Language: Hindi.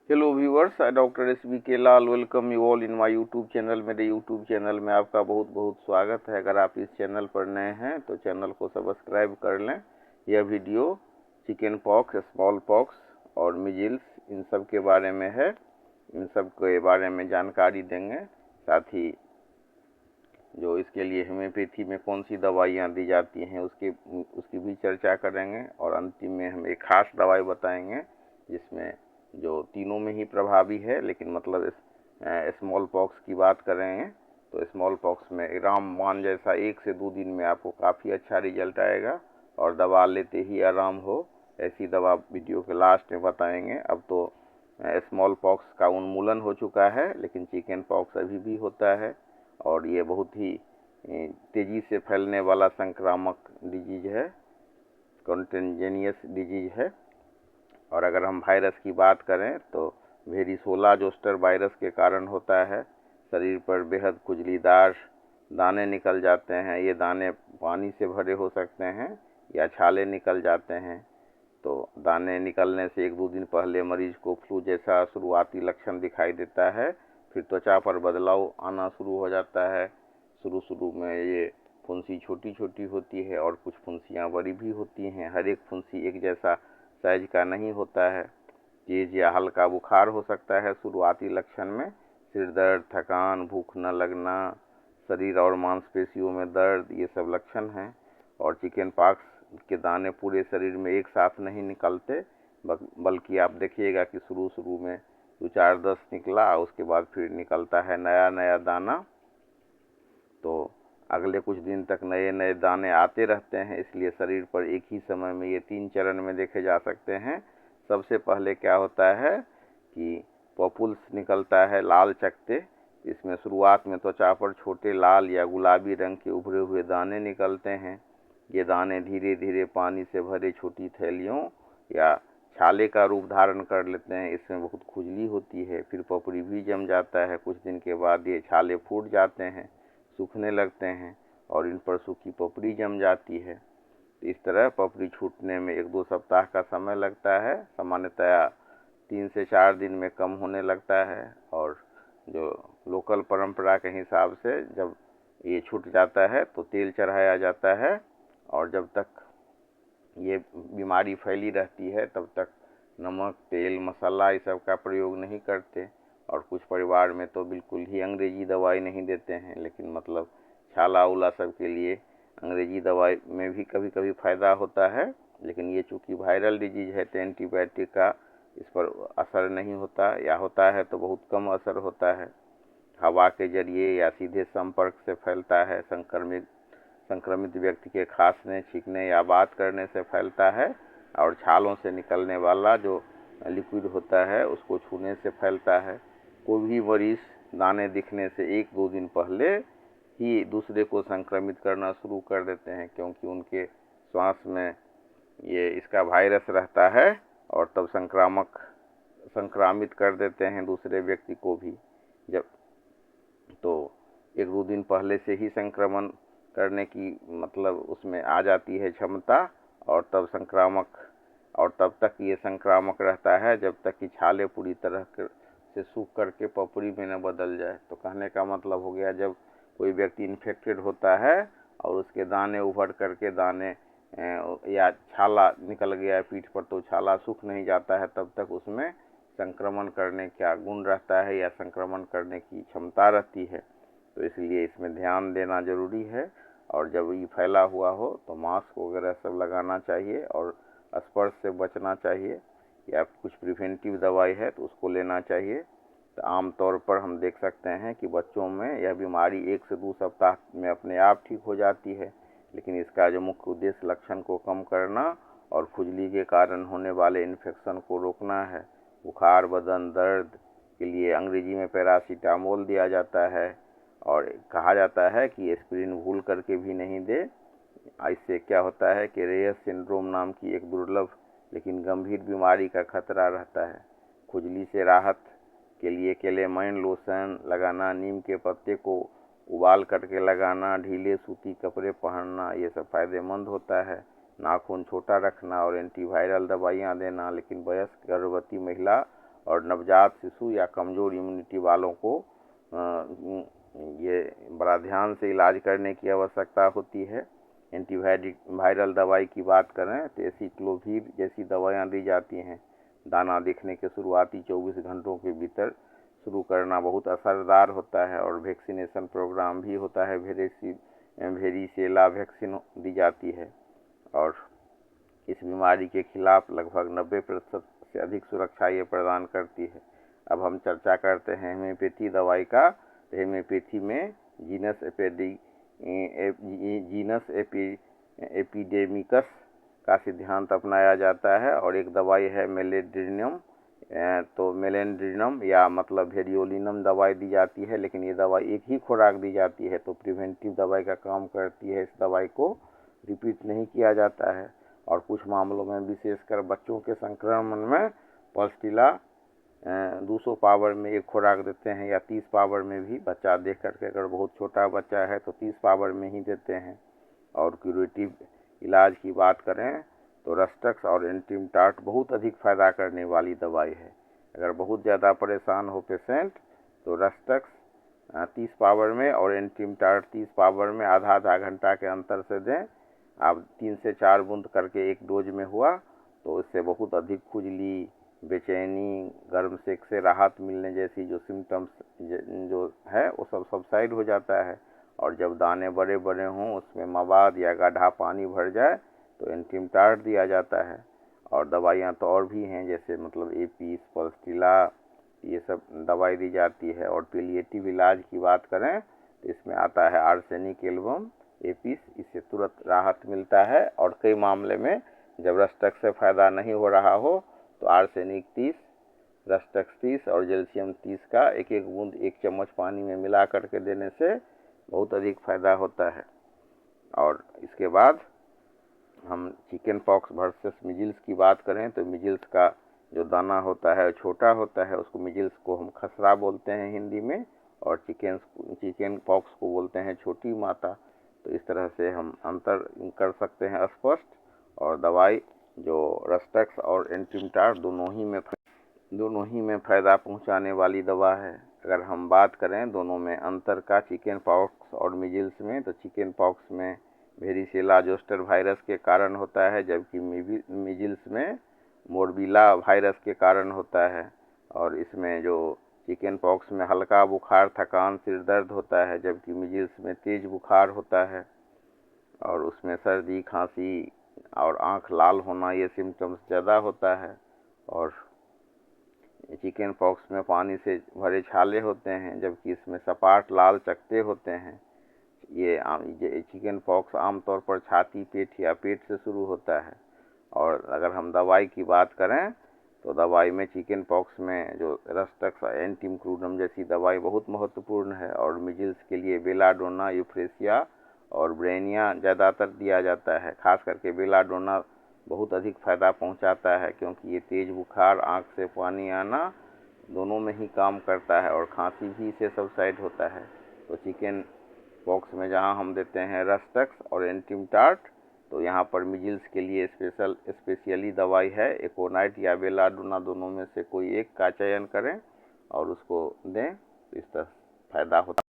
Hello viewers, doctor SBK Lal welcome you all in my YouTube channel. मेरे यूट्यूब चैनल में आपका बहुत बहुत स्वागत है। अगर आप इस चैनल पर नए हैं तो चैनल को सब्सक्राइब कर लें। यह video chicken pox, small pox और मिजिल्स इन सब के बारे में है। इन सब के बारे में जानकारी देंगे। साथ ही जो इसके लिए होम्योपैथी में कौन सी दवाइयाँ दी जाती हैं उसकी भी चर्चा करेंगे। और अंतिम में हम एक खास दवाई बताएंगे जिसमें जो तीनों में ही प्रभावी है, लेकिन मतलब स्मॉल पॉक्स की बात करेंगे तो स्मॉल पॉक्स में रामबाण जैसा 1 से 2 दिन में आपको काफ़ी अच्छा रिजल्ट आएगा और दवा लेते ही आराम हो, ऐसी दवा वीडियो के लास्ट में बताएंगे। अब तो स्मॉल पॉक्स का उन्मूलन हो चुका है, लेकिन चिकन पॉक्स अभी भी होता है और ये बहुत ही तेज़ी से फैलने वाला संक्रामक डिजीज है, कॉन्टेंजेनियस डिजीज है। और अगर हम वायरस की बात करें तो वेरिसोला जोस्टर वायरस के कारण होता है। शरीर पर बेहद खुजलीदार दाने निकल जाते हैं। ये दाने पानी से भरे हो सकते हैं या छाले निकल जाते हैं। तो दाने निकलने से 1-2 दिन पहले मरीज को फ्लू जैसा शुरुआती लक्षण दिखाई देता है। फिर त्वचा पर बदलाव आना शुरू हो जाता है। शुरू में ये फुंसी छोटी छोटी होती है और कुछ फुंसियाँ बड़ी भी होती हैं। हर एक फुंसी एक जैसा साइज का नहीं होता है। तेज या हल्का बुखार हो सकता है शुरुआती लक्षण में। सिर दर्द, थकान, भूख न लगना, शरीर और मांसपेशियों में दर्द, ये सब लक्षण हैं। और चिकन पॉक्स के दाने पूरे शरीर में एक साथ नहीं निकलते, बल्कि आप देखिएगा कि शुरू में 2-4-10 निकला, उसके बाद फिर निकलता है नया नया दाना। तो अगले कुछ दिन तक नए नए दाने आते रहते हैं। इसलिए शरीर पर एक ही समय में ये 3 चरण में देखे जा सकते हैं। सबसे पहले क्या होता है कि पॉपुल्स निकलता है, लाल चकते। इसमें शुरुआत में त्वचा पर छोटे लाल या गुलाबी रंग के उभरे हुए दाने निकलते हैं। ये दाने धीरे धीरे पानी से भरे छोटी थैलियों या छाले का रूप धारण कर लेते हैं। इसमें बहुत खुजली होती है। फिर पपड़ी भी जम जाता है। कुछ दिन के बाद ये छाले फूट जाते हैं, सूखने लगते हैं और इन पर सूखी पपड़ी जम जाती है। तो इस तरह पपड़ी छूटने में 1-2 सप्ताह का समय लगता है। सामान्यतया 3 से 4 दिन में कम होने लगता है। और जो लोकल परंपरा के हिसाब से जब ये छूट जाता है तो तेल चढ़ाया जाता है। और जब तक ये बीमारी फैली रहती है तब तक नमक, तेल, मसाला इस सब का प्रयोग नहीं करते। और कुछ परिवार में तो बिल्कुल ही अंग्रेजी दवाई नहीं देते हैं। लेकिन मतलब छाला उला सब के लिए अंग्रेजी दवाई में भी कभी कभी फ़ायदा होता है। लेकिन ये चूँकि वायरल डिजीज है तो एंटीबायोटिक का इस पर असर नहीं होता, या होता है तो बहुत कम असर होता है। हवा के जरिए या सीधे संपर्क से फैलता है। संक्रमित व्यक्ति के खांसने, छींकने या बात करने से फैलता है। और छालों से निकलने वाला जो लिक्विड होता है उसको छूने से फैलता है। कोई भी मरीज दाने दिखने से 1-2 दिन पहले ही दूसरे को संक्रमित करना शुरू कर देते हैं, क्योंकि उनके श्वास में ये इसका वायरस रहता है और तब संक्रामित कर देते हैं दूसरे व्यक्ति को भी। जब तो 1-2 दिन पहले से ही संक्रमण करने की मतलब उसमें आ जाती है क्षमता। और तब तक ये संक्रामक रहता है जब तक कि छाले पूरी तरह से सूख करके पपड़ी में न बदल जाए। तो कहने का मतलब हो गया, जब कोई व्यक्ति इन्फेक्टेड होता है और उसके दाने उभर करके दाने या छाला निकल गया है पीठ पर, तो छाला सूख नहीं जाता है, तब तक उसमें संक्रमण करने का गुण रहता है या संक्रमण करने की क्षमता रहती है। तो इसलिए इसमें ध्यान देना ज़रूरी है। और जब ये फैला हुआ हो तो मास्क वगैरह सब लगाना चाहिए और स्पर्श से बचना चाहिए। या कुछ प्रिवेंटिव दवाई है तो उसको लेना चाहिए। तो आमतौर पर हम देख सकते हैं कि बच्चों में यह बीमारी 1 से 2 सप्ताह में अपने आप ठीक हो जाती है। लेकिन इसका जो मुख्य उद्देश्य लक्षण को कम करना और खुजली के कारण होने वाले इन्फेक्शन को रोकना है। बुखार, बदन दर्द के लिए अंग्रेजी में पैरासीटामोल दिया जाता है और कहा जाता है कि एस्पिरिन भूल करके भी नहीं दे। इससे क्या होता है कि रेयस सिंड्रोम नाम की एक दुर्लभ लेकिन गंभीर बीमारी का खतरा रहता है। खुजली से राहत के लिए केलेमाइन लोशन लगाना, नीम के पत्ते को उबाल करके लगाना, ढीले सूती कपड़े पहनना, ये सब फायदेमंद होता है। नाखून छोटा रखना और एंटीवायरल दवाइयाँ देना। लेकिन वयस्क, गर्भवती महिला और नवजात शिशु या कमज़ोर इम्यूनिटी वालों को ये बड़ा ध्यान से इलाज करने की आवश्यकता होती है। वायरल दवाई की बात करें तो एसिक्लोविर जैसी दवाइयाँ दी जाती हैं। दाना दिखने के शुरुआती 24 घंटों के भीतर शुरू करना बहुत असरदार होता है। और वैक्सीनेशन प्रोग्राम भी होता है, वेरिसेला वैक्सीन दी जाती है और इस बीमारी के खिलाफ लगभग 90% से अधिक सुरक्षा ये प्रदान करती है। अब हम चर्चा करते हैं हेम्योपैथी दवाई का। तो हेम्योपैथी में जीनस एपिडेमिकस का सिद्धांत अपनाया जाता है और एक दवाई है मेलेंड्रिनम। तो मेलेंड्रिनम या मतलब वेरियोलिनम दवाई दी जाती है, लेकिन ये दवाई एक ही खुराक दी जाती है तो प्रिवेंटिव दवाई का काम करती है। इस दवाई को रिपीट नहीं किया जाता है और कुछ मामलों में विशेषकर बच्चों के संक्रमण में पल्सटिला 200 पावर में एक खुराक देते हैं या 30 पावर में भी। बच्चा देख करके अगर बहुत छोटा बच्चा है तो 30 पावर में ही देते हैं। और क्यूरेटिव इलाज की बात करें तो रस्टक्स और एंटीमटार्ट बहुत अधिक फ़ायदा करने वाली दवाई है। अगर बहुत ज़्यादा परेशान हो पेशेंट तो रस्टक्स 30 पावर में और एंटीमटार्ट 30 पावर में आधा घंटा के अंतर से दें। आप 3 से 4 बूंद करके एक डोज में हुआ तो इससे बहुत अधिक खुजली, बेचैनी, गर्म सेक से राहत मिलने जैसी जो सिम्टम्स जो है वो सब सबसाइड हो जाता है। और जब दाने बड़े बड़े हों, उसमें मवाद या गाढ़ा पानी भर जाए तो एंटीमटार्ट दिया जाता है। और दवाइयाँ तो और भी हैं, जैसे मतलब एपीस, पल्सटिला, ये सब दवाई दी जाती है। और पैलिएटिव इलाज की बात करें तो इसमें आता है आर्सेनिक एल्बम एपीस, इससे तुरंत राहत मिलता है। और कई मामले में जब रस्टक्स से फ़ायदा नहीं हो रहा हो तो आर्सेनिक 30, रस्टक्स 30 और कैल्शियम 30 का एक बूंद 1 चम्मच पानी में मिला करके देने से बहुत अधिक फ़ायदा होता है। और इसके बाद हम चिकन पॉक्स वर्सेस मिजिल्स की बात करें तो मिजिल्स का जो दाना होता है छोटा होता है, उसको मिजिल्स को हम खसरा बोलते हैं हिंदी में, और चिकन पॉक्स को बोलते हैं छोटी माता। तो इस तरह से हम अंतर कर सकते हैं स्पष्ट। और दवाई जो रस्टक्स और एंटीमटार्ट दोनों ही में फ़ायदा पहुंचाने वाली दवा है। अगर हम बात करें दोनों में अंतर का चिकन पॉक्स और मिजिल्स में, तो चिकन पॉक्स में वेरिसेला जोस्टर वायरस के कारण होता है, जबकि मिजिल्स में मोरबीला वायरस के कारण होता है। और इसमें जो चिकन पॉक्स में हल्का बुखार, थकान, सिर दर्द होता है, जबकि मिजिल्स में तेज बुखार होता है और उसमें सर्दी, खांसी और आँख लाल होना, ये सिम्टम्स ज़्यादा होता है। और चिकन पॉक्स में पानी से भरे छाले होते हैं, जबकि इसमें सपाट लाल चकत्ते होते हैं। ये चिकन पॉक्स आमतौर पर छाती, पेट या पेट से शुरू होता है। और अगर हम दवाई की बात करें तो दवाई में चिकन पॉक्स में जो रस्टक्स, एंटीमक्रूडम जैसी दवाई बहुत महत्वपूर्ण है। और मिजिल्स के लिए बेलाडोना, यूफ्रेसिया और ब्रेनिया ज़्यादातर दिया जाता है। खास करके बेलाडोना बहुत अधिक फ़ायदा पहुंचाता है, क्योंकि ये तेज़ बुखार, आँख से पानी आना दोनों में ही काम करता है और खांसी भी इसे सबसाइड होता है। तो चिकन पॉक्स में जहां हम देते हैं रस्टक्स और एंटीमटार्ट, तो यहाँ पर मिजिल्स के लिए स्पेशली दवाई है एकोनाइट या बेलाडोना, दोनों में से कोई एक का चयन करें और उसको दें, तो इस तरह फ़ायदा होता है।